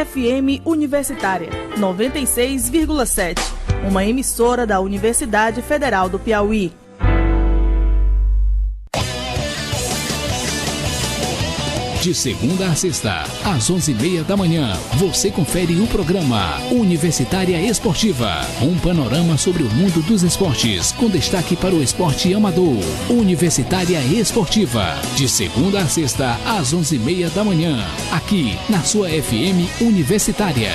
FM Universitária 96,7, uma emissora da Universidade Federal do Piauí. De segunda a sexta, às 11h30 da manhã, você confere o programa Universitária Esportiva. Um panorama sobre o mundo dos esportes, com destaque para o esporte amador. Universitária Esportiva. De segunda a sexta, às 11h30 da manhã, aqui na sua FM Universitária.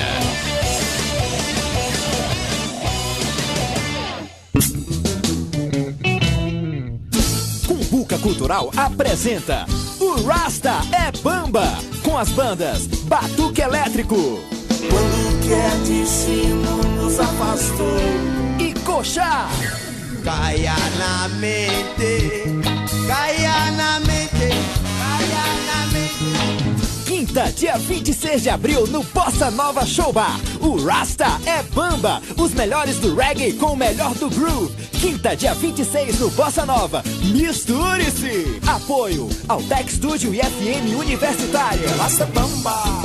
Cumbuca Cultural apresenta O Rasta é Bamba, com as bandas Batuque Elétrico, Quando o que é de cima nos afastou, e Coxá. Caia na mente, caia na mente, caia na mente. Quinta, dia 26 de abril, no Bossa Nova Show Bar. O Rasta é Bamba, os melhores do reggae com o melhor do groove. Quinta, dia 26 no Bossa Nova. Misture-se! Apoio ao Tech Studio e FM Universitária. Rasta é Bamba.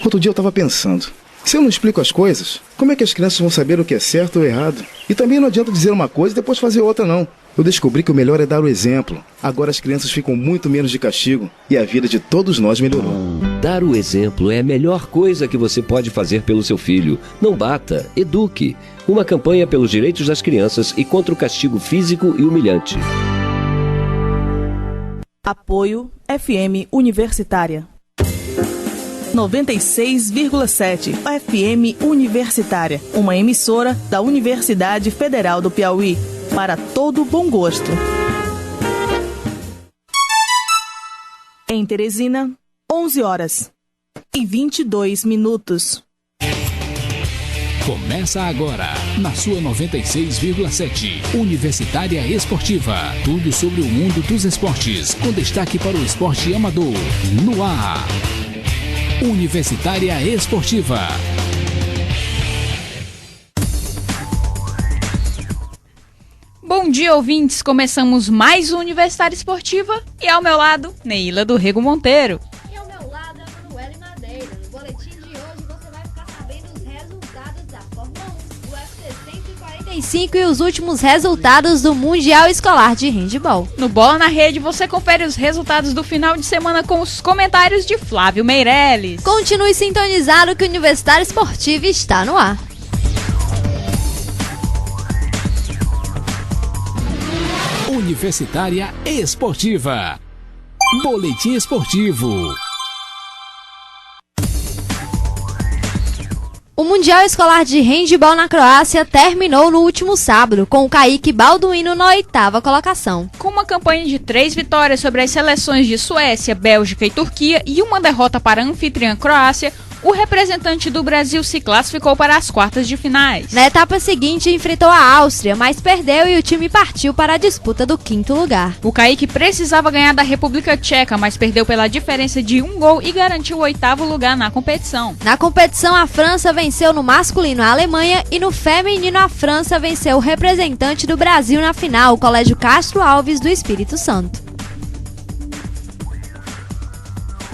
Outro dia eu tava pensando, se eu não explico as coisas, como é que as crianças vão saber o que é certo ou errado? E também não adianta dizer uma coisa e depois fazer outra não. Eu descobri que o melhor é dar o exemplo. Agora as crianças ficam muito menos de castigo e a vida de todos nós melhorou. Dar o exemplo é a melhor coisa que você pode fazer pelo seu filho. Não bata, eduque. Uma campanha pelos direitos das crianças e contra o castigo físico e humilhante. Apoio FM Universitária 96,7 FM Universitária, uma emissora da Universidade Federal do Piauí, para todo bom gosto. Em Teresina, 11h22. Começa agora, na sua 96,7, Universitária Esportiva. Tudo sobre o mundo dos esportes, com destaque para o esporte amador. No ar, Universitária Esportiva. Bom dia, ouvintes! Começamos mais um Universitária Esportiva e ao meu lado, Neila do Rego Monteiro. E ao meu lado, a Manuele Madeira. No boletim de hoje você vai ficar sabendo os resultados da Fórmula 1, do UFC 145 e os últimos resultados do Mundial Escolar de Handebol. No Bola na Rede você confere os resultados do final de semana com os comentários de Flávio Meirelles. Continue sintonizado que o Universitária Esportiva está no ar. Universitária Esportiva. Boletim Esportivo. O Mundial Escolar de Handebol na Croácia terminou no último sábado, com o Kaique Balduino na 8ª colocação. Com uma campanha de 3 vitórias sobre as seleções de Suécia, Bélgica e Turquia e uma derrota para a anfitriã Croácia, o representante do Brasil se classificou para as quartas de finais. Na etapa seguinte, enfrentou a Áustria, mas perdeu e o time partiu para a disputa do 5º lugar. O Kaique precisava ganhar da República Tcheca, mas perdeu pela diferença de 1 gol e garantiu o 8º lugar na competição. Na competição, a França venceu no masculino a Alemanha e no feminino a França venceu o representante do Brasil na final, o Colégio Castro Alves do Espírito Santo.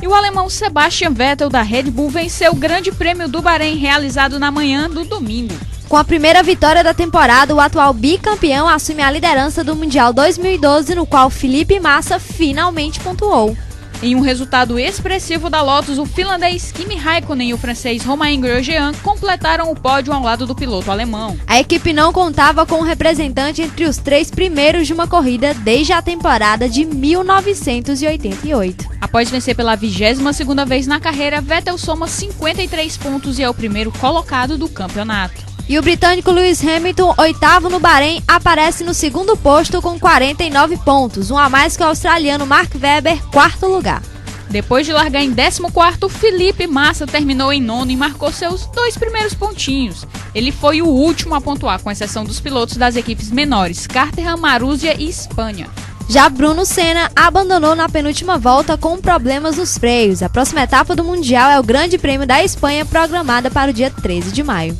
E o alemão Sebastian Vettel da Red Bull venceu o Grande Prêmio do Bahrein, realizado na manhã do domingo. Com a primeira vitória da temporada, o atual bicampeão assume a liderança do Mundial 2012, no qual Felipe Massa finalmente pontuou. Em um resultado expressivo da Lotus, o finlandês Kimi Raikkonen e o francês Romain Grosjean completaram o pódio ao lado do piloto alemão. A equipe não contava com um representante entre os 3 primeiros de uma corrida desde a temporada de 1988. Após vencer pela 22ª vez na carreira, Vettel soma 53 pontos e é o primeiro colocado do campeonato. E o britânico Lewis Hamilton, 8º no Bahrein, aparece no 2º posto com 49 pontos, um a mais que o australiano Mark Webber, 4º lugar. Depois de largar em 14º, Felipe Massa terminou em 9º e marcou seus 2 primeiros pontinhos. Ele foi o último a pontuar, com exceção dos pilotos das equipes menores, Caterham, Marussia e Espanha. Já Bruno Senna abandonou na penúltima volta com problemas nos freios. A próxima etapa do Mundial é o Grande Prêmio da Espanha, programada para o dia 13 de maio.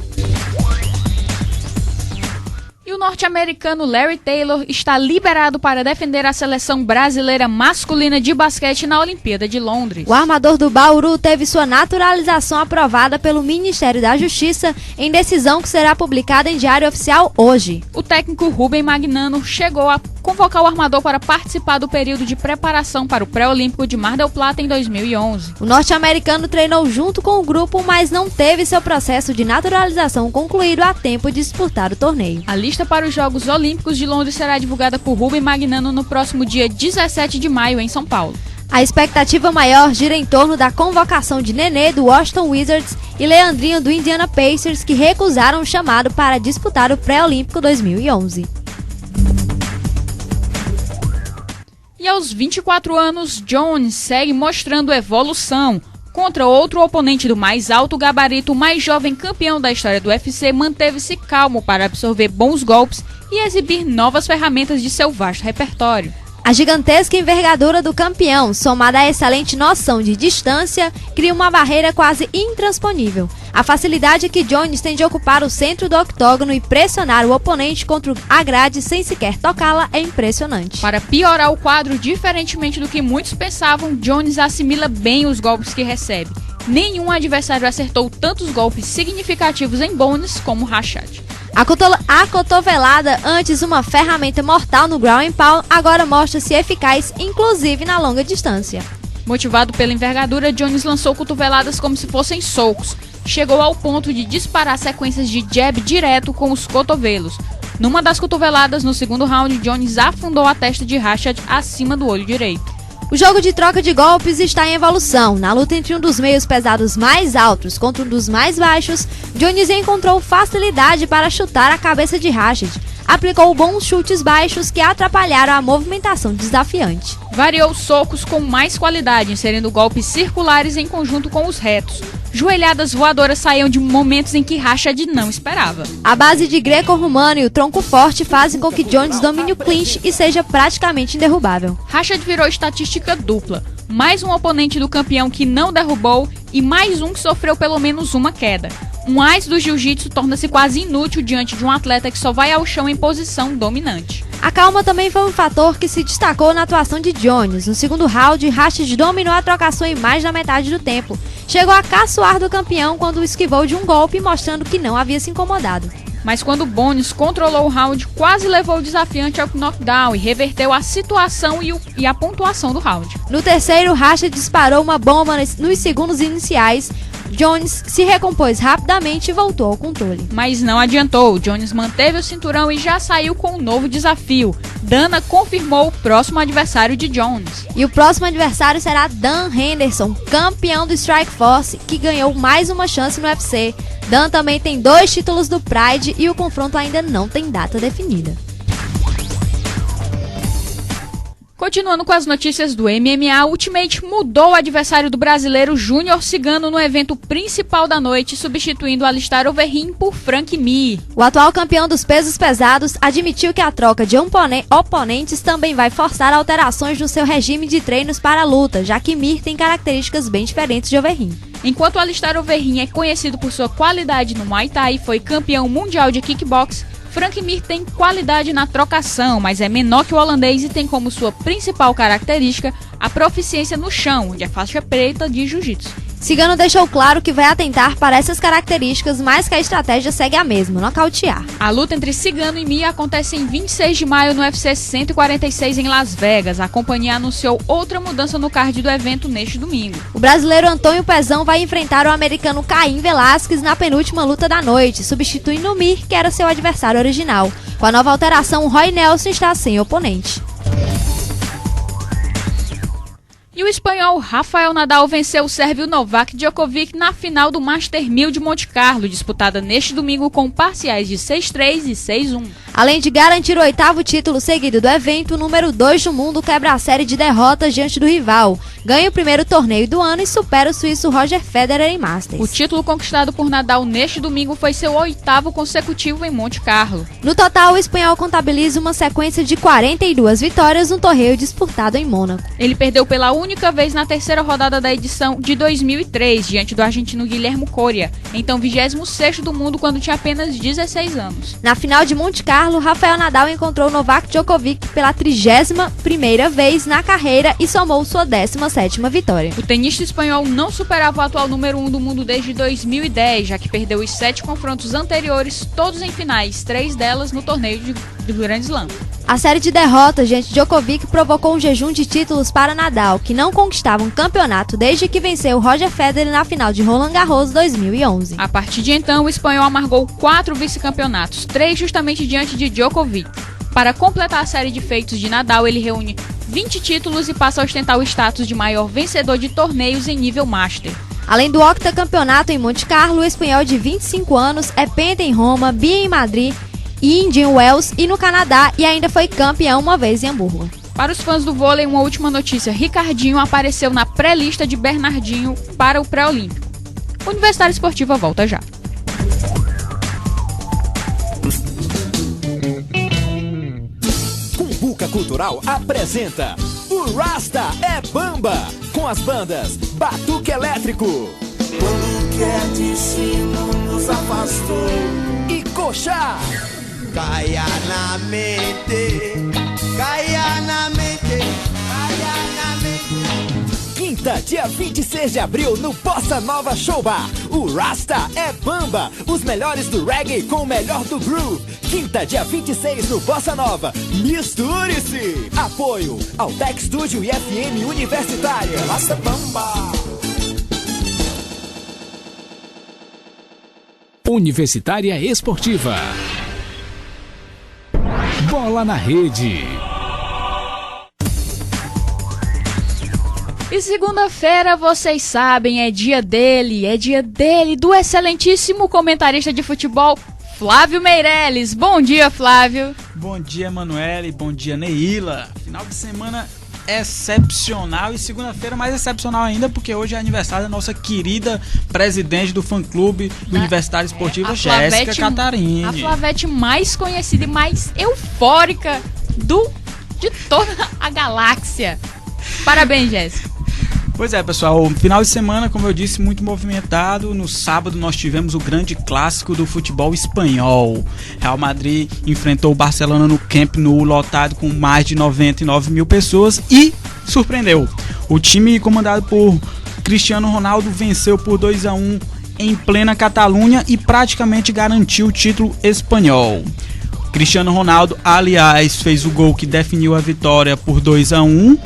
E E o norte-americano Larry Taylor está liberado para defender a seleção brasileira masculina de basquete na Olimpíada de Londres. O armador do Bauru teve sua naturalização aprovada pelo Ministério da Justiça em decisão que será publicada em Diário Oficial hoje. O técnico Rubem Magnano chegou a convocar o armador para participar do período de preparação para o pré-olímpico de Mar del Plata em 2011. O norte-americano treinou junto com o grupo, mas não teve seu processo de naturalização concluído a tempo de disputar o torneio. A lista para os Jogos Olímpicos de Londres será divulgada por Rubem Magnano no próximo dia 17 de maio em São Paulo. A expectativa maior gira em torno da convocação de Nenê do Washington Wizards e Leandrinho do Indiana Pacers, que recusaram o chamado para disputar o pré-olímpico 2011. E aos 24 anos, Jones segue mostrando evolução. Contra outro oponente do mais alto gabarito, o mais jovem campeão da história do UFC manteve-se calmo para absorver bons golpes e exibir novas ferramentas de seu vasto repertório. A gigantesca envergadura do campeão, somada à excelente noção de distância, cria uma barreira quase intransponível. A facilidade que Jones tem de ocupar o centro do octógono e pressionar o oponente contra a grade sem sequer tocá-la é impressionante. Para piorar o quadro, diferentemente do que muitos pensavam, Jones assimila bem os golpes que recebe. Nenhum adversário acertou tantos golpes significativos em Bones como Rashad. A cotovelada, antes uma ferramenta mortal no ground and pound, agora mostra-se eficaz, inclusive na longa distância. Motivado pela envergadura, Jones lançou cotoveladas como se fossem socos. Chegou ao ponto de disparar sequências de jab direto com os cotovelos. Numa das cotoveladas, no segundo round, Jones afundou a testa de Rashad acima do olho direito. O jogo de troca de golpes está em evolução. Na luta entre um dos meios pesados mais altos contra um dos mais baixos, Jones encontrou facilidade para chutar a cabeça de Rashad. Aplicou bons chutes baixos que atrapalharam a movimentação desafiante. Variou socos com mais qualidade, inserindo golpes circulares em conjunto com os retos. Joelhadas voadoras saíam de momentos em que Rashad não esperava. A base de greco-romano e o tronco forte fazem com que Jones domine o clinch e seja praticamente inderrubável. Rashad virou estatística dupla. Mais um oponente do campeão que não derrubou e mais um que sofreu pelo menos uma queda. Um ás do jiu-jitsu torna-se quase inútil diante de um atleta que só vai ao chão em posição dominante. A calma também foi um fator que se destacou na atuação de Jones. No segundo round, Rashad dominou a trocação em mais da metade do tempo. Chegou a caçoar do campeão quando esquivou de um golpe, mostrando que não havia se incomodado. Mas quando Bones controlou o round, quase levou o desafiante ao knockdown e reverteu a situação e a pontuação do round. No terceiro, Rashad disparou uma bomba nos segundos iniciais. Jones se recompôs rapidamente e voltou ao controle. Mas não adiantou. Jones manteve o cinturão e já saiu com um novo desafio. Dana confirmou o próximo adversário de Jones. E o próximo adversário será Dan Henderson, campeão do Strikeforce, que ganhou mais uma chance no UFC. Dan também tem 2 títulos do Pride e o confronto ainda não tem data definida. Continuando com as notícias do MMA, Ultimate mudou o adversário do brasileiro Júnior Cigano no evento principal da noite, substituindo Alistair Overeem por Frank Mir. O atual campeão dos pesos pesados admitiu que a troca de oponentes também vai forçar alterações no seu regime de treinos para a luta, já que Mir tem características bem diferentes de Overeem. Enquanto Alistair Overeem é conhecido por sua qualidade no Muay Thai e foi campeão mundial de kickbox, Frank Mir tem qualidade na trocação, mas é menor que o holandês e tem como sua principal característica a proficiência no chão, onde é faixa preta de jiu-jitsu. Cigano deixou claro que vai atentar para essas características, mas que a estratégia segue a mesma, nocautear. A luta entre Cigano e Mir acontece em 26 de maio no UFC 146 em Las Vegas. A companhia anunciou outra mudança no card do evento neste domingo. O brasileiro Antônio Pezão vai enfrentar o americano Caim Velasquez na penúltima luta da noite, substituindo o Mir, que era seu adversário original. Com a nova alteração, o Roy Nelson está sem oponente. E o espanhol Rafael Nadal venceu o sérvio Novak Djokovic na final do Master 1000 de Monte Carlo, disputada neste domingo com parciais de 6-3 e 6-1. Além de garantir o 8º título seguido do evento, o número 2 do mundo quebra a série de derrotas diante do rival, ganha o primeiro torneio do ano e supera o suíço Roger Federer em Masters. O título conquistado por Nadal neste domingo foi seu 8º consecutivo em Monte Carlo. No total, o espanhol contabiliza uma sequência de 42 vitórias no torneio disputado em Mônaco. Ele perdeu pela única vez na terceira rodada da edição de 2003, diante do argentino Guillermo Coria, então 26º do mundo quando tinha apenas 16 anos. Na final de Monte Carlo, Carlo, Rafael Nadal encontrou Novak Djokovic pela 31ª vez na carreira e somou sua 17ª vitória. O tenista espanhol não superava o atual número 1 do mundo desde 2010, já que perdeu os 7 confrontos anteriores, todos em finais, 3 delas no torneio do Grand Slam. A série de derrotas diante de Djokovic provocou um jejum de títulos para Nadal, que não conquistava um campeonato desde que venceu Roger Federer na final de Roland Garros 2011. A partir de então, o espanhol amargou 4 vice-campeonatos, 3 justamente diante de Djokovic. Para completar a série de feitos de Nadal, ele reúne 20 títulos e passa a ostentar o status de maior vencedor de torneios em nível Master. Além do octacampeonato em Monte Carlo, o espanhol de 25 anos é penta em Roma, bi em Madrid, Indy em Wells e no Canadá, e ainda foi campeão uma vez em Hamburgo. Para os fãs do vôlei, uma última notícia: Ricardinho apareceu na pré-lista de Bernardinho para o pré-olímpico. O Universitário Esportiva volta já. Cumbuca Cultural apresenta O Rasta é Bamba, com as bandas Batuque Elétrico, Quando que é destino nos afastou e Coxá. Caia na mente, caia na mente, caia na mente. Quinta, dia 26 de abril, no Bossa Nova Show Bar. O Rasta é Bamba, os melhores do reggae com o melhor do groove. Quinta, dia 26, no Bossa Nova. Misture-se! Apoio ao Tech Studio e FM Universitária. Rasta Bamba. Universitária Esportiva. Bola na Rede. E segunda-feira, vocês sabem, é dia dele, do excelentíssimo comentarista de futebol, Flávio Meirelles. Bom dia, Flávio. Bom dia, Emanuele. Bom dia, Neila. Final de semana excepcional e segunda-feira mais excepcional ainda, porque hoje é aniversário da nossa querida presidente do fã-clube do Universitário Esportiva, Jéssica Catarini. A Flavete mais conhecida e mais eufórica de toda a galáxia. Parabéns, Jéssica. Pois é, pessoal, final de semana, como eu disse, muito movimentado. No sábado nós tivemos o grande clássico do futebol espanhol. Real Madrid enfrentou o Barcelona no Camp Nou, lotado com mais de 99 mil pessoas e surpreendeu. O time comandado por Cristiano Ronaldo venceu por 2-1 em plena Catalunha e praticamente garantiu o título espanhol. Cristiano Ronaldo, aliás, fez o gol que definiu a vitória por 2-1.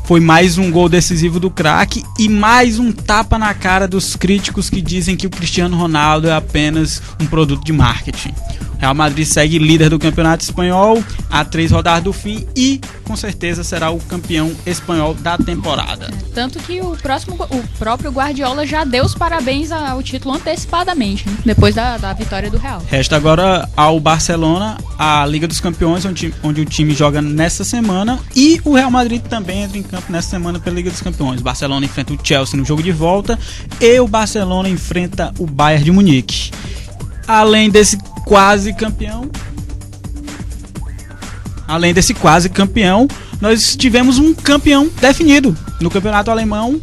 Foi mais um gol decisivo do craque e mais um tapa na cara dos críticos que dizem que o Cristiano Ronaldo é apenas um produto de marketing. Real Madrid segue líder do campeonato espanhol a 3 rodadas do fim e com certeza será o campeão espanhol da temporada. Tanto que o próprio Guardiola já deu os parabéns ao título antecipadamente, né? Depois da vitória do Real. Resta agora ao Barcelona a Liga dos Campeões, onde o time joga nessa semana, e o Real Madrid também entra em campo nessa semana pela Liga dos Campeões. O Barcelona enfrenta o Chelsea no jogo de volta e o Barcelona enfrenta o Bayern de Munique. Além desse quase campeão, nós tivemos um campeão definido no campeonato alemão.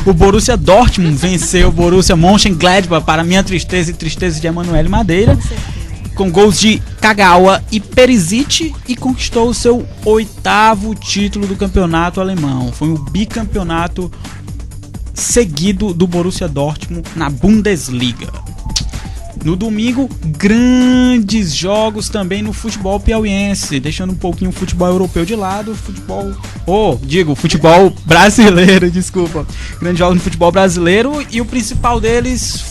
O Borussia Dortmund venceu o Borussia Mönchengladbach, para minha tristeza e tristeza de Emanuele Madeira, com gols de Kagawa e Perisic, e conquistou o seu 8º título do campeonato alemão. Foi o bicampeonato seguido do Borussia Dortmund na Bundesliga. No domingo, grandes jogos também no futebol piauiense, deixando um pouquinho o futebol europeu de lado, futebol brasileiro, desculpa. Grandes jogos no futebol brasileiro, e o principal deles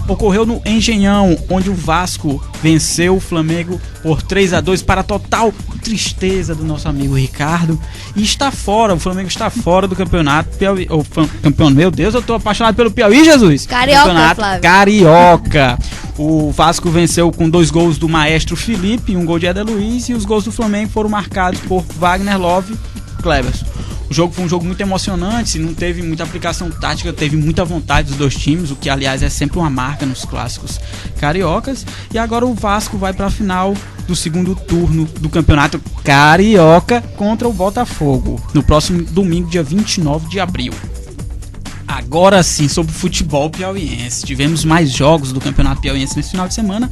ocorreu no Engenhão, onde o Vasco venceu o Flamengo por 3-2, para a total tristeza do nosso amigo Ricardo, e o Flamengo está fora do campeonato Piauí, meu Deus, eu tô apaixonado pelo Piauí, Jesus! Carioca, campeonato Flávio. Carioca. O Vasco venceu com 2 gols do maestro Felipe e 1 gol de Éder Luiz, e os gols do Flamengo foram marcados por Wagner Love e Cleverson. O jogo foi um jogo muito emocionante, não teve muita aplicação tática, teve muita vontade dos dois times, o que aliás é sempre uma marca nos clássicos cariocas. E agora o Vasco vai para a final do segundo turno do campeonato carioca contra o Botafogo, no próximo domingo, dia 29 de abril. Agora sim, sobre o futebol piauiense. Tivemos mais jogos do Campeonato Piauiense nesse final de semana.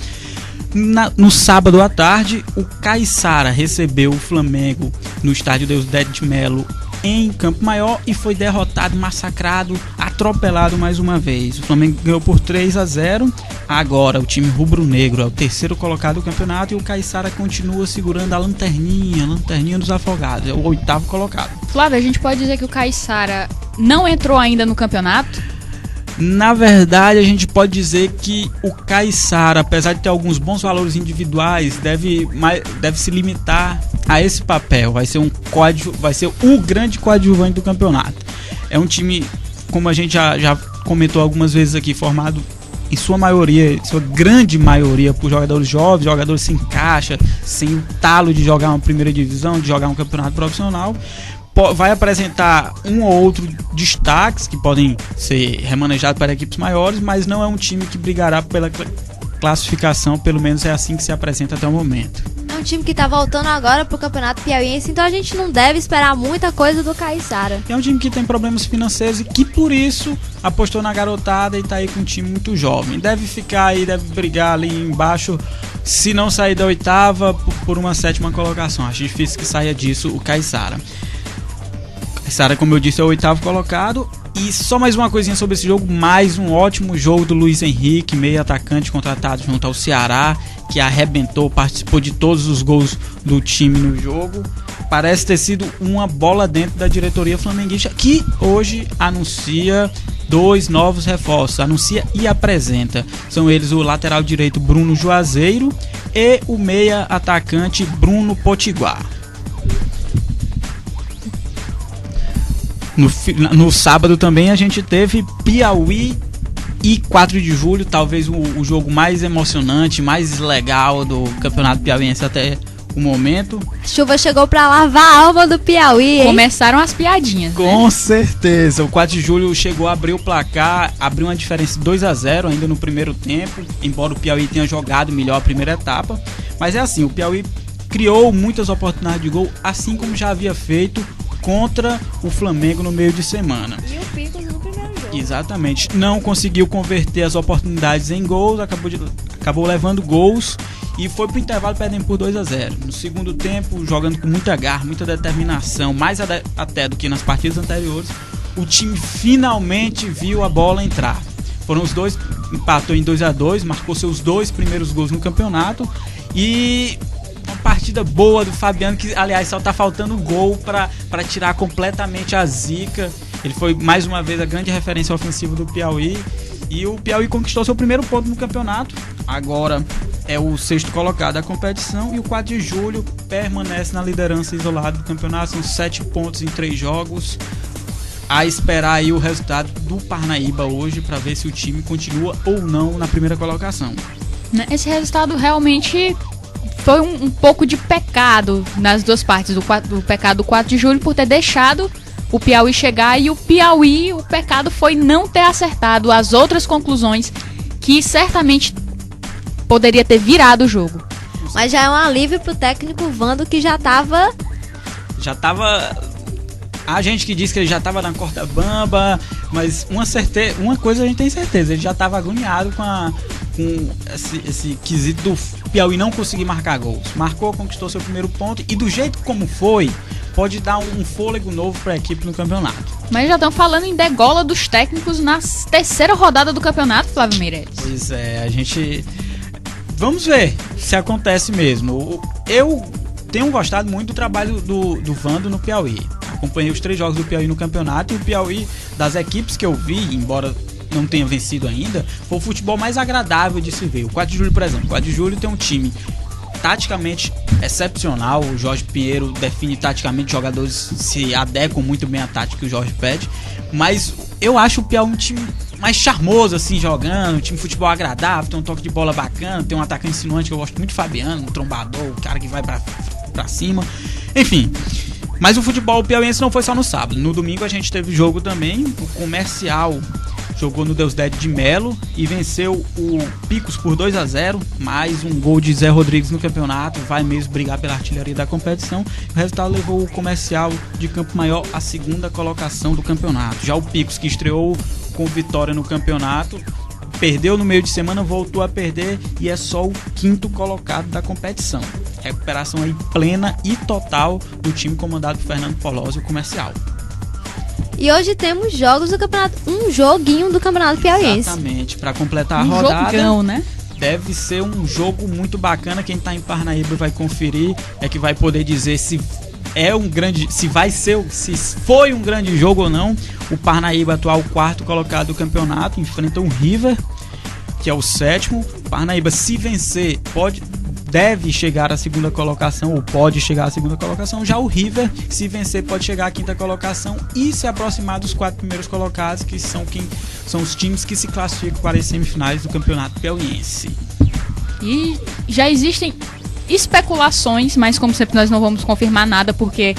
No sábado à tarde, o Caiçara recebeu o Flamengo no estádio Deusdedito de Melo em Campo Maior e foi derrotado, massacrado, atropelado mais uma vez. O Flamengo ganhou por 3-0. Agora o time rubro-negro é o terceiro colocado do campeonato e o Caiçara continua segurando a lanterninha dos afogados. É o oitavo colocado. Flávio, a gente pode dizer que o Caiçara não entrou ainda no campeonato? Na verdade, a gente pode dizer que o Caiçara, apesar de ter alguns bons valores individuais, deve se limitar a esse papel. Vai ser o grande coadjuvante do campeonato. É um time, como a gente já comentou algumas vezes aqui, formado em sua grande maioria, por jogadores jovens, jogadores sem caixa, sem o talo de jogar uma primeira divisão, de jogar um campeonato profissional. Vai apresentar um ou outro destaques que podem ser remanejados para equipes maiores, mas não é um time que brigará pela classificação, pelo menos é assim que se apresenta até o momento. É um time que está voltando agora pro Campeonato Piauiense, então a gente não deve esperar muita coisa do Caiçara. É um time que tem problemas financeiros e que por isso apostou na garotada e está aí com um time muito jovem. Deve ficar aí, deve brigar ali embaixo, se não sair da oitava, por uma sétima colocação. Acho difícil que saia disso o Caiçara. Caiçara, como eu disse, é o oitavo colocado. E só mais uma coisinha sobre esse jogo. Mais um ótimo jogo do Luiz Henrique, meio atacante contratado junto ao Ceará, que arrebentou, participou de todos os gols do time no jogo. Parece ter sido uma bola dentro da diretoria flamenguista, que hoje anuncia 2 novos reforços. Anuncia e apresenta. São eles o lateral direito Bruno Juazeiro e o meia atacante Bruno Potiguar. No sábado também a gente teve Piauí e 4 de julho, talvez o jogo mais emocionante, mais legal do Campeonato Piauiense até o momento. A chuva chegou pra lavar a alma do Piauí, hein? Começaram as piadinhas, Com certeza, o 4 de julho chegou a abrir o placar, abriu uma diferença de 2-0 ainda no primeiro tempo, embora o Piauí tenha jogado melhor a primeira etapa. Mas é assim, o Piauí criou muitas oportunidades de gol, assim como já havia feito contra o Flamengo no meio de semana. E o Picos no primeiro jogo. Exatamente. Não conseguiu converter as oportunidades em gols, acabou levando gols e foi pro intervalo perdendo por 2-0. No segundo tempo, jogando com muita garra, muita determinação, mais até do que nas partidas anteriores, o time finalmente viu a bola entrar. Foram os dois, empatou em 2-2, marcou seus 2 primeiros gols no campeonato e uma partida boa do Fabiano, que aliás só tá faltando um gol para tirar completamente a zica. Ele foi mais uma vez a grande referência ofensiva do Piauí e o Piauí conquistou seu primeiro ponto no campeonato. Agora é o 6º colocado da competição e o 4 de julho permanece na liderança isolada do campeonato. São 7 pontos em 3 jogos. A esperar aí o resultado do Parnaíba hoje para ver se o time continua ou não na primeira colocação. Esse resultado realmente foi um pouco de pecado nas duas partes, do pecado do 4 de julho por ter deixado o Piauí chegar, e o Piauí, o pecado foi não ter acertado as outras conclusões que certamente poderia ter virado o jogo. Mas já é um alívio pro técnico Vando, que já tava... A gente que diz que ele já tava na corda bamba, mas uma coisa a gente tem certeza, ele já tava agoniado com esse quesito do Piauí não conseguir marcar gols. Marcou, conquistou seu primeiro ponto e do jeito como foi, pode dar um fôlego novo para a equipe no campeonato. Mas já estão falando em degola dos técnicos na 3ª rodada do campeonato, Flávio Meireles. Pois é, a gente... Vamos ver se acontece mesmo. Eu tenho gostado muito do trabalho do Vando no Piauí. Acompanhei os 3 jogos do Piauí no campeonato e o Piauí, das equipes que eu vi, embora não tenha vencido ainda, foi o futebol mais agradável de se ver. O 4 de julho, por exemplo, o 4 de julho tem um time taticamente excepcional. O Jorge Pinheiro define taticamente, jogadores se adequam muito bem à tática que o Jorge pede, mas eu acho o Piauí um time mais charmoso assim jogando, um time de futebol agradável, tem um toque de bola bacana, tem um atacante insinuante que eu gosto muito, Fabiano, um trombador, o cara que vai pra cima, enfim. Mas o futebol piauiense não foi só no sábado. No domingo a gente teve jogo também. O Comercial jogou no Deusdedit de Melo e venceu o Picos por 2-0, mais um gol de Zé Rodrigues no campeonato, vai mesmo brigar pela artilharia da competição. O resultado levou o Comercial de Campo Maior à 2ª colocação do campeonato. Já o Picos, que estreou com vitória no campeonato, perdeu no meio de semana, voltou a perder e é só o 5º colocado da competição. Recuperação aí plena e total do time comandado por Fernando Polozzi, o Comercial. E hoje temos jogos do campeonato, um joguinho do Campeonato Piauiense. Exatamente, para completar a rodada. Jogão, né? Deve ser um jogo muito bacana. Quem tá em Parnaíba vai conferir, é que vai poder dizer se foi um grande jogo ou não. O Parnaíba, atual 4º colocado do campeonato, enfrenta o River, que é o 7º. O Parnaíba, se vencer, deve chegar à 2ª colocação, ou pode chegar à 2ª colocação. Já o River, se vencer, pode chegar à 5ª colocação e se aproximar dos 4 primeiros colocados, que são os times que se classificam para as semifinais do Campeonato Piauiense. E já existem especulações, mas como sempre nós não vamos confirmar nada, porque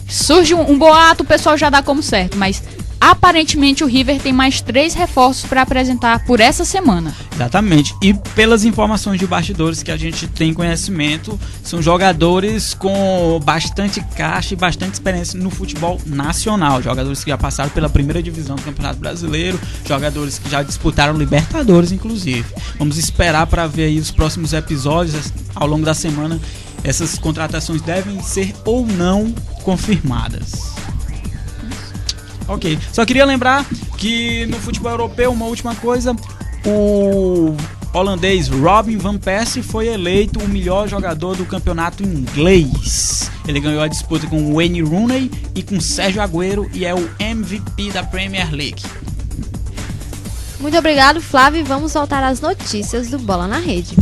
surge um boato, o pessoal já dá como certo, mas aparentemente o River tem mais 3 reforços para apresentar por essa semana. Exatamente, e pelas informações de bastidores que a gente tem conhecimento, são jogadores com bastante caixa e bastante experiência no futebol nacional, jogadores que já passaram pela 1ª divisão do Campeonato Brasileiro, jogadores que já disputaram Libertadores, inclusive. Vamos esperar para ver aí os próximos episódios ao longo da semana. Essas contratações devem ser ou não confirmadas. Ok, só queria lembrar que no futebol europeu, uma última coisa, o holandês Robin van Persie foi eleito o melhor jogador do campeonato inglês. Ele ganhou a disputa com Wayne Rooney e com Sérgio Agüero e é o MVP da Premier League. Muito obrigado, Flávio, e vamos voltar às notícias do Bola na Rede.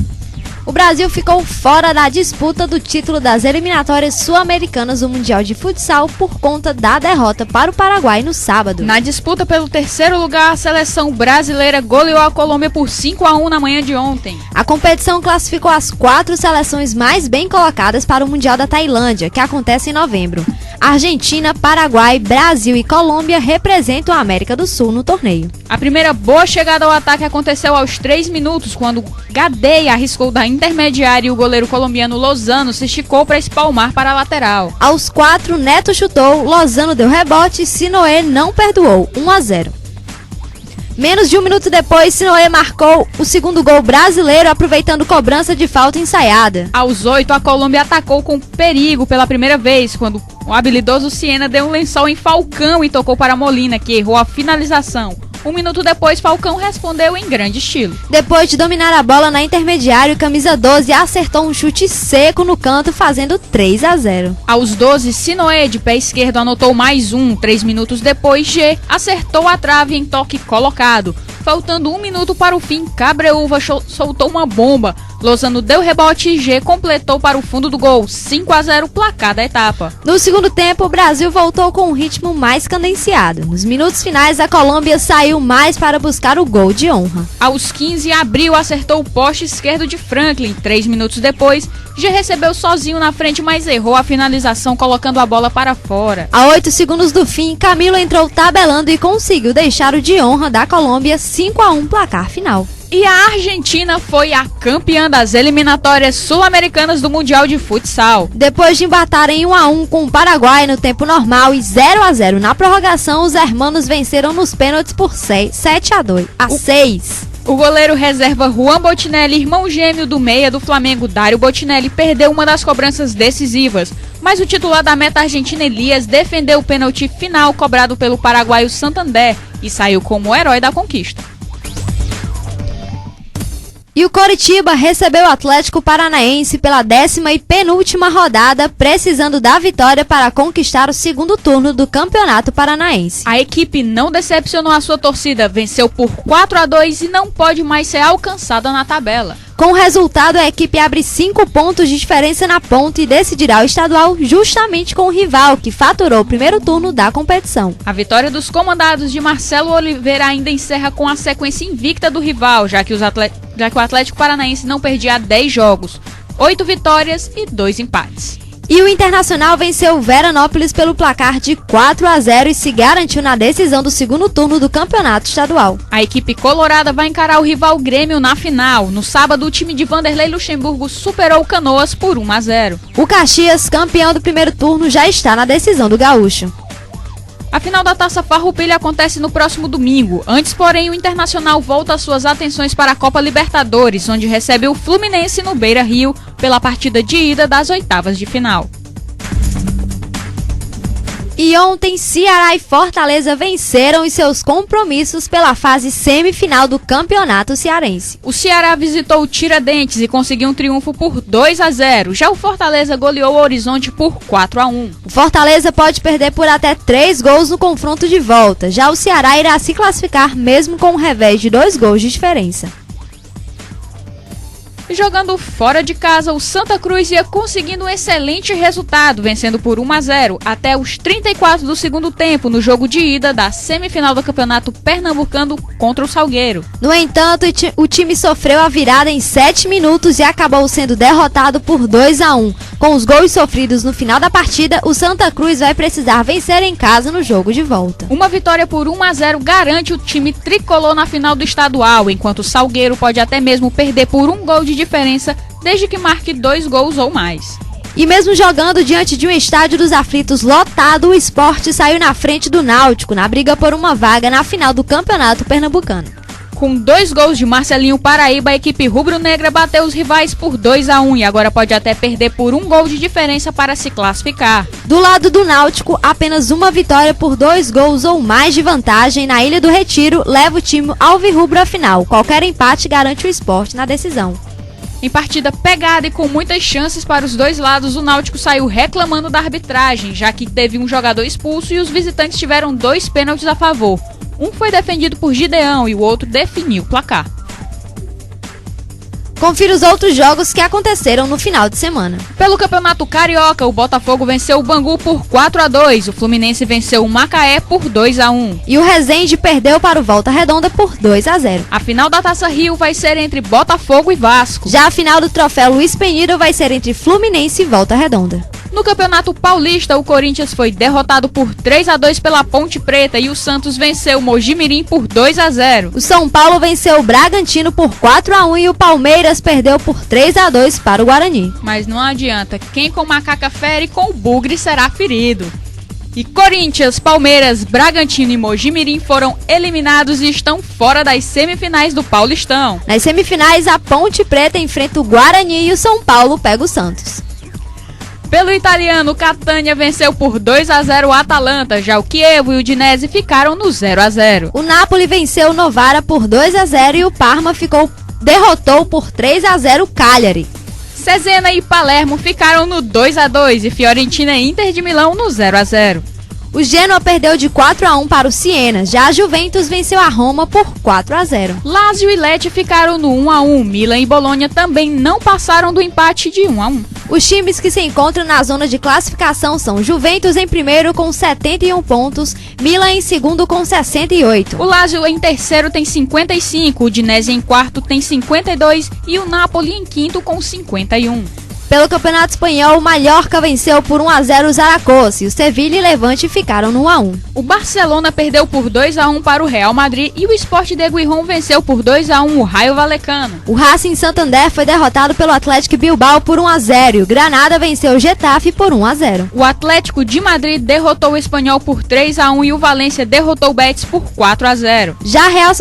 O Brasil ficou fora da disputa do título das eliminatórias sul-americanas do Mundial de Futsal por conta da derrota para o Paraguai no sábado. Na disputa pelo 3º lugar, a seleção brasileira goleou a Colômbia por 5-1 na manhã de ontem. A competição classificou as 4 seleções mais bem colocadas para o Mundial da Tailândia, que acontece em novembro. Argentina, Paraguai, Brasil e Colômbia representam a América do Sul no torneio. A primeira boa chegada ao ataque aconteceu aos 3 minutos, quando Gadeia arriscou da intermediária e o goleiro colombiano Lozano se esticou para espalmar para a lateral. Aos 4, Neto chutou, Lozano deu rebote e Sinoé não perdoou, 1-0. Menos de 1 minuto depois, Sinoé marcou o 2º gol brasileiro, aproveitando cobrança de falta ensaiada. Aos 8, a Colômbia atacou com perigo pela primeira vez, quando o habilidoso Siena deu um lençol em Falcão e tocou para Molina, que errou a finalização. 1 minuto depois, Falcão respondeu em grande estilo. Depois de dominar a bola na intermediária, o camisa 12 acertou um chute seco no canto, fazendo 3-0. Aos 12, Sinoé, de pé esquerdo, anotou mais um. 3 minutos depois, G acertou a trave em toque colocado. Faltando 1 minuto para o fim, Cabreúva soltou uma bomba. Lozano deu rebote e G completou para o fundo do gol. 5-0, placar da etapa. No segundo tempo, o Brasil voltou com um ritmo mais cadenciado. Nos minutos finais, a Colômbia saiu mais para buscar o gol de honra. Aos 15, Abril acertou o poste esquerdo de Franklin. 3 minutos depois, G recebeu sozinho na frente, mas errou a finalização, colocando a bola para fora. A 8 segundos do fim, Camilo entrou tabelando e conseguiu deixar o de honra da Colômbia. 5-1, placar final. E a Argentina foi a campeã das eliminatórias sul-americanas do Mundial de Futsal. Depois de empatarem 1-1 com o Paraguai no tempo normal e 0-0 na prorrogação, os hermanos venceram nos pênaltis por 7-6. O goleiro reserva Juan Botinelli, irmão gêmeo do meia do Flamengo, Dário Botinelli, perdeu uma das cobranças decisivas. Mas o titular da meta argentina, Elias, defendeu o pênalti final cobrado pelo paraguaio Santander e saiu como o herói da conquista. E o Coritiba recebeu o Atlético Paranaense pela 10ª e penúltima rodada, precisando da vitória para conquistar o 2º turno do Campeonato Paranaense. A equipe não decepcionou a sua torcida, venceu por 4-2 e não pode mais ser alcançada na tabela. Com o resultado, a equipe abre 5 pontos de diferença na ponta e decidirá o estadual justamente com o rival, que faturou o primeiro turno da competição. A vitória dos comandados de Marcelo Oliveira ainda encerra com a sequência invicta do rival, já que o Atlético Paranaense não perdia 10 jogos, 8 vitórias e 2 empates. E o Internacional venceu o Veranópolis pelo placar de 4-0 e se garantiu na decisão do segundo turno do campeonato estadual. A equipe colorada vai encarar o rival Grêmio na final. No sábado, o time de Vanderlei Luxemburgo superou o Canoas por 1-0. O Caxias, campeão do primeiro turno, já está na decisão do Gaúcho. A final da Taça Farroupilha acontece no próximo domingo. Antes, porém, o Internacional volta suas atenções para a Copa Libertadores, onde recebe o Fluminense no Beira-Rio pela partida de ida das oitavas de final. E ontem, Ceará e Fortaleza venceram em seus compromissos pela fase semifinal do Campeonato Cearense. O Ceará visitou o Tiradentes e conseguiu um triunfo por 2-0. Já o Fortaleza goleou o Horizonte por 4-1. O Fortaleza pode perder por até 3 gols no confronto de volta. Já o Ceará irá se classificar mesmo com um revés de 2 gols de diferença. Jogando fora de casa, o Santa Cruz ia conseguindo um excelente resultado, vencendo por 1-0 até os 34 do segundo tempo no jogo de ida da semifinal do Campeonato Pernambucano contra o Salgueiro. No entanto, o time sofreu a virada em 7 minutos e acabou sendo derrotado por 2-1. Com os gols sofridos no final da partida, o Santa Cruz vai precisar vencer em casa no jogo de volta. Uma vitória por 1-0 garante o time tricolor na final do estadual, enquanto o Salgueiro pode até mesmo perder por 1 gol de diferença, desde que marque 2 gols ou mais. E mesmo jogando diante de um estádio dos aflitos lotado, o Sport saiu na frente do Náutico na briga por uma vaga na final do Campeonato Pernambucano. Com 2 gols de Marcelinho Paraíba, a equipe rubro-negra bateu os rivais por 2-1 e agora pode até perder por 1 gol de diferença para se classificar. Do lado do Náutico, apenas uma vitória por 2 gols ou mais de vantagem na Ilha do Retiro leva o time alvirrubro à final. Qualquer empate garante o Sport na decisão. Em partida pegada e com muitas chances para os dois lados, o Náutico saiu reclamando da arbitragem, já que teve um jogador expulso e os visitantes tiveram 2 pênaltis a favor. Um foi defendido por Gideão e o outro definiu o placar. Confira os outros jogos que aconteceram no final de semana. Pelo Campeonato Carioca, o Botafogo venceu o Bangu por 4-2, o Fluminense venceu o Macaé por 2-1. E o Resende perdeu para o Volta Redonda por 2-0. A final da Taça Rio vai ser entre Botafogo e Vasco. Já a final do Troféu Luiz Penido vai ser entre Fluminense e Volta Redonda. No Campeonato Paulista, o Corinthians foi derrotado por 3-2 pela Ponte Preta e o Santos venceu o Mojimirim por 2-0. O São Paulo venceu o Bragantino por 4-1 e o Palmeiras perdeu por 3-2 para o Guarani. Mas não adianta, quem com macaca fere, com o bugre será ferido. E Corinthians, Palmeiras, Bragantino e Mojimirim foram eliminados e estão fora das semifinais do Paulistão. Nas semifinais, a Ponte Preta enfrenta o Guarani e o São Paulo pega o Santos. Pelo italiano, o Catania venceu por 2-0 o Atalanta, já o Chievo e o Udinese ficaram no 0-0. O Napoli venceu o Novara por 2-0 e o Parma derrotou por 3-0 o Cagliari. Cesena e Palermo ficaram no 2-2 e Fiorentina e Inter de Milão no 0-0. O Genoa perdeu de 4-1 para o Siena, já a Juventus venceu a Roma por 4-0. Lazio e Lecce ficaram no 1-1, Milan e Bolonha também não passaram do empate de 1-1. Os times que se encontram na zona de classificação são Juventus em primeiro com 71 pontos, Milan em segundo com 68. O Lazio em terceiro tem 55, o Udinese em quarto tem 52 e o Napoli em quinto com 51. Pelo Campeonato Espanhol, o Mallorca venceu por 1-0 o Zaragoza e o Sevilla e Levante ficaram no 1-1. O Barcelona perdeu por 2-1 para o Real Madrid e o Sport de Guijón venceu por 2-1 o Rayo Vallecano. O Racing Santander foi derrotado pelo Atlético Bilbao por 1-0 e o Granada venceu o Getafe por 1-0. O Atlético de Madrid derrotou o Espanyol por 3-1 e o Valência derrotou o Betis por 4-0. Já Real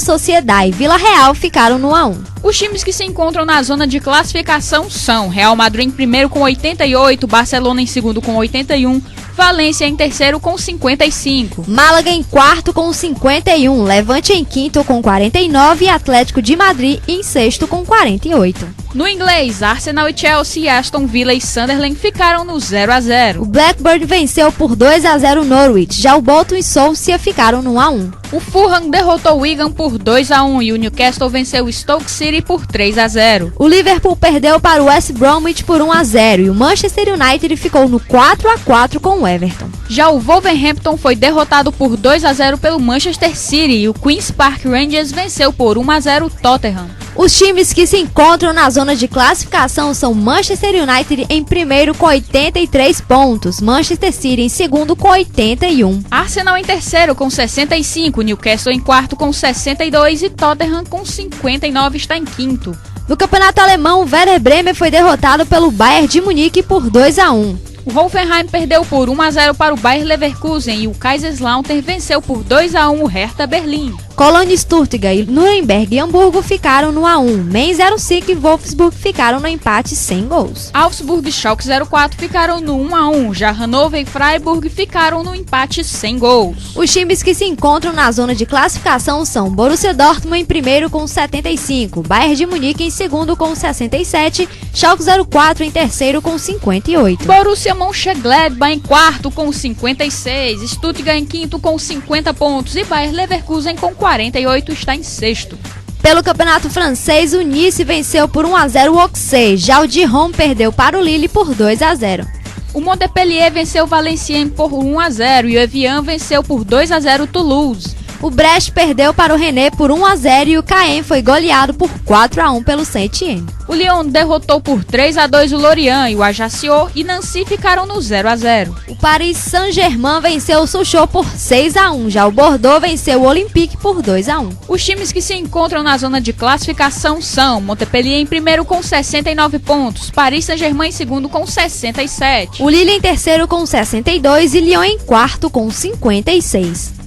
Sociedade e Vila Real ficaram no 1-1. Os times que se encontram na zona de classificação são Real Madrid em primeiro com 88, Barcelona em segundo com 81, Valência em terceiro com 55. Málaga em quarto com 51, Levante em quinto com 49 e Atlético de Madrid em sexto com 48. No inglês, Arsenal e Chelsea, Aston Villa e Sunderland ficaram no 0-0. O Blackburn venceu por 2-0 o Norwich, já o Bolton e Swansea ficaram no 1-1. O Fulham derrotou o Wigan por 2-1 e o Newcastle venceu o Stoke City por 3-0. O Liverpool perdeu para o West Bromwich por 1-0 e o Manchester United ficou no 4-4 com o Everton. Já o Wolverhampton foi derrotado por 2-0 pelo Manchester City e o Queen's Park Rangers venceu por 1-0 o Tottenham. Os times que se encontram na zona de classificação são Manchester United em primeiro com 83 pontos, Manchester City em segundo com 81. Arsenal em terceiro com 65, Newcastle em quarto com 62 e Tottenham com 59 está em quinto. No campeonato alemão, o Werder Bremen foi derrotado pelo Bayern de Munique por 2-1. O Hoffenheim perdeu por 1-0 para o Bayer Leverkusen e o Kaiserslautern venceu por 2-1 o Hertha Berlim. Cologne, Stuttgart, e Nuremberg e Hamburgo ficaram no 1-1. Mainz 05 e Wolfsburg ficaram no empate sem gols. Augsburg e Schalke 04 ficaram no 1-1. Já Hannover e Freiburg ficaram no empate sem gols. Os times que se encontram na zona de classificação são Borussia Dortmund em primeiro com 75, Bayern de Munique em segundo com 67, Schalke 04 em terceiro com 58. Borussia Mönchengladbach em quarto com 56, Stuttgart em quinto com 50 pontos e Bayer Leverkusen com 48 está em sexto. Pelo campeonato francês, o Nice venceu por 1-0 o Auxerre, já o Dijon perdeu para o Lille por 2-0. O Montpellier venceu o Valenciennes por 1-0 e o Evian venceu por 2-0 o Toulouse. O Brest perdeu para o Rennes por 1-0 e o Caen foi goleado por 4-1 pelo Saint-Étienne. O Lyon derrotou por 3-2 o Lorient e o Ajaccio e Nancy ficaram no 0-0. O Paris Saint-Germain venceu o Sochaux por 6-1, já o Bordeaux venceu o Olympique por 2-1. Os times que se encontram na zona de classificação são Montpellier em primeiro com 69 pontos, Paris Saint-Germain em segundo com 67. O Lille em terceiro com 62 e Lyon em quarto com 56.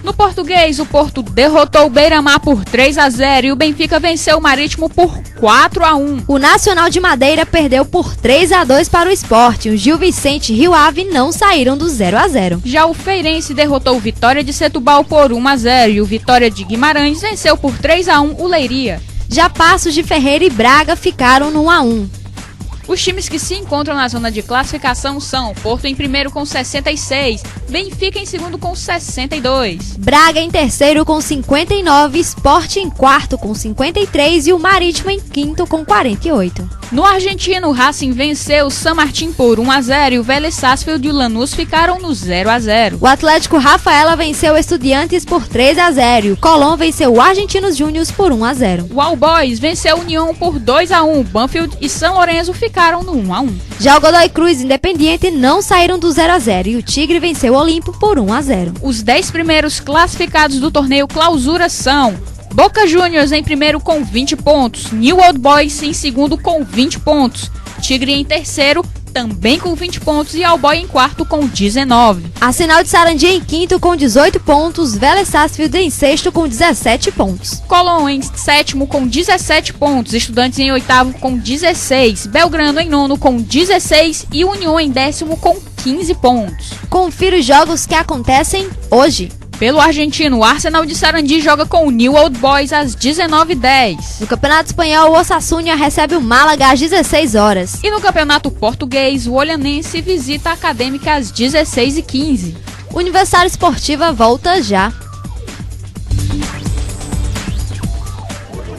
No português, o Porto derrotou o Beira-Mar por 3-0 e o Benfica venceu o Marítimo por 4-1. O Nacional de Madeira perdeu por 3-2 para o Sport. O Gil Vicente e Rio Ave não saíram do 0-0. Já o Feirense derrotou o Vitória de Setúbal por 1-0 e o Vitória de Guimarães venceu por 3-1 o Leiria. Já Paços de Ferreira e Braga ficaram no 1-1. Os times que se encontram na zona de classificação são Porto em primeiro com 66, Benfica em segundo com 62. Braga em terceiro com 59, Sport em quarto com 53 e o Marítimo em quinto com 48. No argentino, o Racing venceu o San Martín por 1-0 e o Vélez Sarsfield e o Lanús ficaram no 0-0. O Atlético Rafaela venceu o Estudiantes por 3-0 e o Colón venceu o Argentinos Júniors por 1-0. O All Boys venceu o União por 2-1, Banfield e São Lourenço ficaram no 1-1. Já o Godoy Cruz e Independiente não saíram do 0-0 e o Tigre venceu o Olimpo por 1-0. Os 10 primeiros classificados do torneio Clausura são Boca Juniors em primeiro com 20 pontos, New Old Boys em segundo com 20 pontos, Tigre em terceiro também com 20 pontos e All Boy em quarto com 19. Arsenal de Sarandi em quinto com 18 pontos, Vélez Sarsfield em sexto com 17 pontos. Colón em sétimo com 17 pontos, Estudantes em oitavo com 16, Belgrano em nono com 16 e União em décimo com 15 pontos. Confira os jogos que acontecem hoje. Pelo argentino, o Arsenal de Sarandi joga com o New Old Boys às 19h10. No Campeonato Espanhol, o Osasuna recebe o Málaga às 16 horas. E no Campeonato Português, o Olhanense visita a Académica às 16h15. O Aniversário Esportiva volta já.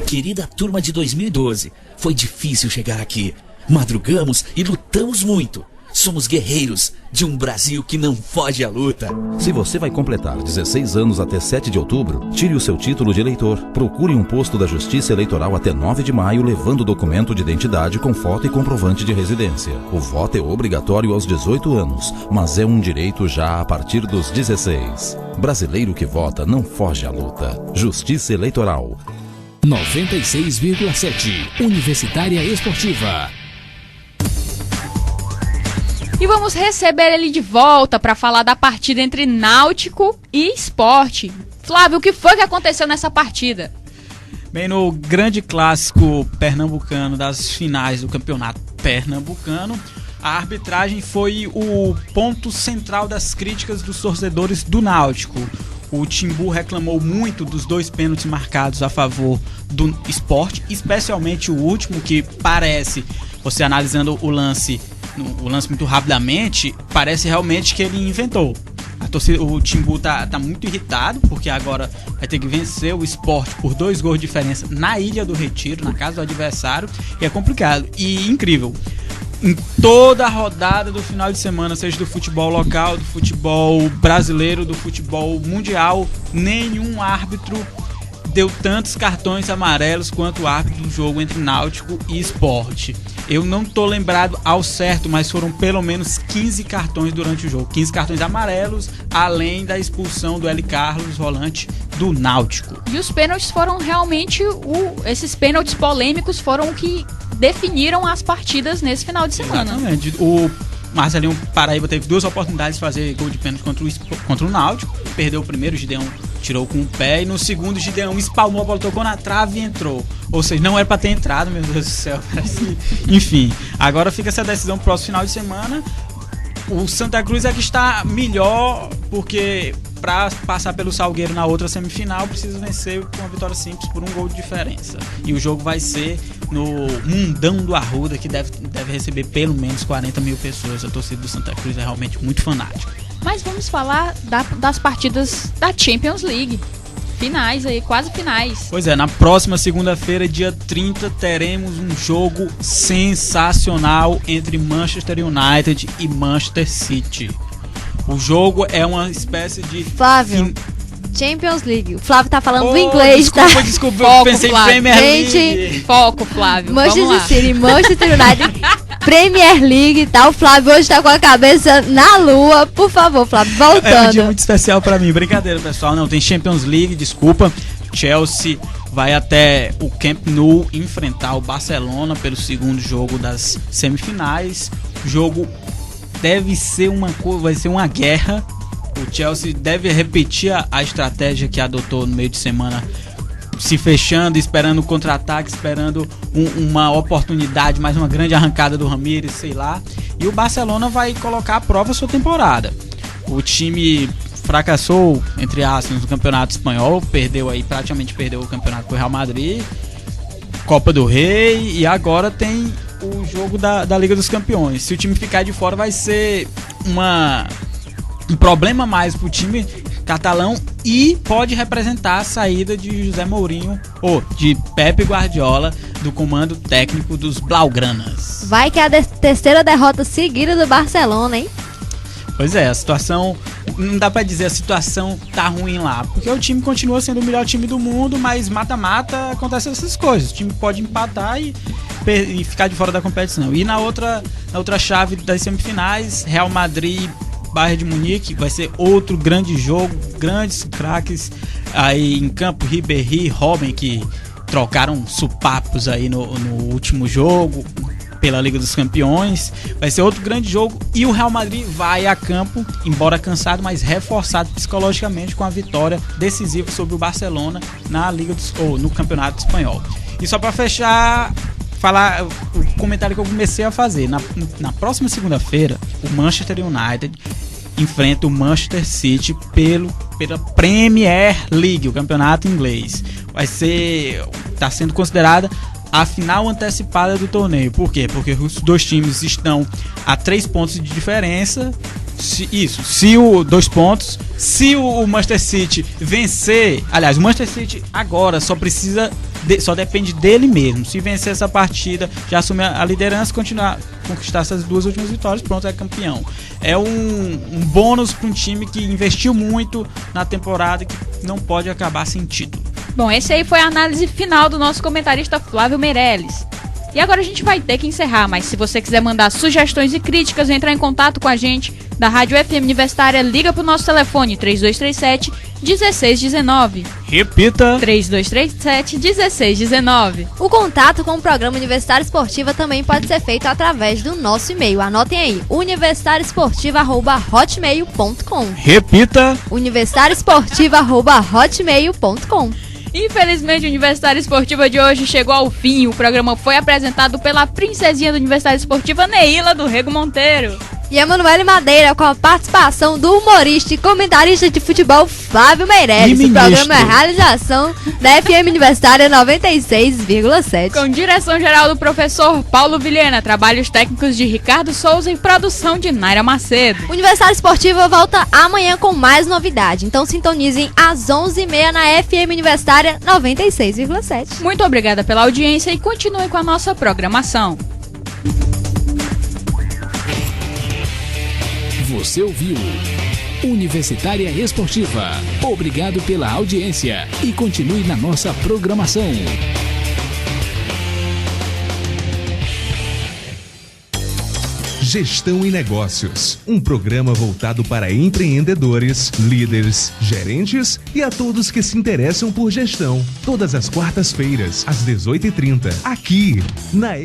Querida turma de 2012, foi difícil chegar aqui. Madrugamos e lutamos muito. Somos guerreiros de um Brasil que não foge à luta. Se você vai completar 16 anos até 7 de outubro, tire o seu título de eleitor. Procure um posto da Justiça Eleitoral até 9 de maio, levando documento de identidade com foto e comprovante de residência. O voto é obrigatório aos 18 anos, mas é um direito já a partir dos 16. Brasileiro que vota não foge à luta. Justiça Eleitoral. 96,7 Universitária Esportiva. E vamos receber ele de volta para falar da partida entre Náutico e Sport. Flávio, o que foi que aconteceu nessa partida? Bem, no grande clássico pernambucano das finais do campeonato pernambucano, a arbitragem foi o ponto central das críticas dos torcedores do Náutico. O Timbu reclamou muito dos 2 pênaltis marcados a favor do Sport, especialmente o último, que parece, você analisando o lance muito rapidamente, parece realmente que ele inventou. O Timbu tá muito irritado, porque agora vai ter que vencer o Sport por 2 gols de diferença na Ilha do Retiro, na casa do adversário, e é complicado. E incrível, em toda a rodada do final de semana, seja do futebol local, do futebol brasileiro, do futebol mundial, nenhum árbitro deu tantos cartões amarelos quanto o árbitro do jogo entre Náutico e Sport. Eu não tô lembrado ao certo, mas foram pelo menos 15 cartões durante o jogo. 15 cartões amarelos, além da expulsão do L. Carlos, volante do Náutico. E os pênaltis foram realmente esses pênaltis polêmicos foram o que definiram as partidas nesse final de semana. Exatamente. O Marcelinho Paraíba teve 2 oportunidades de fazer gol de pênalti contra o Náutico. Perdeu o primeiro, o Gideão tirou com o pé. E no segundo, o Gideão espalmou a bola, tocou na trave e entrou. Ou seja, não era pra ter entrado, meu Deus do céu. Enfim, agora fica essa decisão pro próximo final de semana. O Santa Cruz é que está melhor, porque para passar pelo Salgueiro na outra semifinal precisa vencer com uma vitória simples por 1 gol de diferença. E o jogo vai ser no Mundão do Arruda, que deve receber pelo menos 40 mil pessoas. A torcida do Santa Cruz é realmente muito fanática. Mas vamos falar das partidas da Champions League. Finais aí, quase finais. Pois é, na próxima segunda-feira, dia 30, teremos um jogo sensacional entre Manchester United e Manchester City. O jogo é uma espécie de... Flávio, Champions League. O Flávio tá falando do inglês, Desculpa, foco, eu pensei Flávio. em Premier League. Gente, foco, Flávio. Manchester City, Manchester United, Premier League e tal. O Flávio hoje tá com a cabeça na lua. Por favor, Flávio, voltando. É um dia muito especial pra mim. Brincadeira, pessoal. Não, tem Champions League, desculpa. Chelsea vai até o Camp Nou enfrentar o Barcelona pelo segundo jogo das semifinais. O jogo deve ser vai ser uma guerra. O Chelsea deve repetir a estratégia que adotou no meio de semana, se fechando, esperando o contra-ataque, esperando uma oportunidade, mais uma grande arrancada do Ramires, sei lá. E o Barcelona vai colocar à prova a sua temporada. O time fracassou, entre aspas, no Campeonato Espanhol, praticamente perdeu o campeonato com o Real Madrid, Copa do Rei, e agora tem o jogo da Liga dos Campeões. Se o time ficar de fora, vai ser um problema mais pro time catalão e pode representar a saída de José Mourinho ou de Pepe Guardiola do comando técnico dos Blaugranas. Vai que é a terceira derrota seguida do Barcelona, hein? Pois é, a situação, não dá pra dizer a situação tá ruim lá, porque o time continua sendo o melhor time do mundo, mas mata-mata acontecem essas coisas. O time pode empatar e ficar de fora da competição. E na outra chave das semifinais, Real Madrid, Bayern de Munique, vai ser outro grande jogo, grandes craques aí em campo, Ribéry, Robben, que trocaram supapos aí no último jogo pela Liga dos Campeões. Vai ser outro grande jogo e o Real Madrid vai a campo, embora cansado, mas reforçado psicologicamente com a vitória decisiva sobre o Barcelona na Liga no Campeonato Espanhol. E só para fechar, falar o comentário que eu comecei a fazer. Na próxima segunda-feira, o Manchester United enfrenta o Manchester City pela Premier League, o campeonato inglês. Está sendo considerada a final antecipada do torneio. Por quê? Porque os dois times estão a 3 pontos de diferença. Se o Manchester City vencer, aliás, o Manchester City agora só depende dele mesmo. Se vencer essa partida, já assume a liderança, conquistar essas 2 últimas vitórias, pronto, é campeão. É um bônus para um time que investiu muito na temporada e que não pode acabar sem título. Bom, esse aí foi a análise final do nosso comentarista Flávio Meirelles. E agora a gente vai ter que encerrar, mas se você quiser mandar sugestões e críticas, entrar em contato com a gente da Rádio FM Universitária, liga pro nosso telefone 3237-1619. Repita! 3237-1619. O contato com o programa Universitário Esportiva também pode ser feito através do nosso e-mail. Anotem aí, universitarioesportiva@hotmail.com. Repita! universitarioesportiva@hotmail.com. Infelizmente, a Universitária Esportiva de hoje chegou ao fim. O programa foi apresentado pela princesinha da Universitária Esportiva, Neila do Rego Monteiro. E Emanuele Madeira, com a participação do humorista e comentarista de futebol Flávio Meirelles. O programa é realização da FM Universitária 96,7. Com direção geral do professor Paulo Vilhena, trabalhos técnicos de Ricardo Souza e produção de Naira Macedo. Universitária Esportiva volta amanhã com mais novidade. Então sintonizem às 11h30 na FM Universitária 96,7. Muito obrigada pela audiência e continue com a nossa programação. Você ouviu Universitária Esportiva. Obrigado pela audiência e continue na nossa programação. Gestão e Negócios, um programa voltado para empreendedores, líderes, gerentes e a todos que se interessam por gestão. Todas as quartas-feiras, às 18h30, aqui na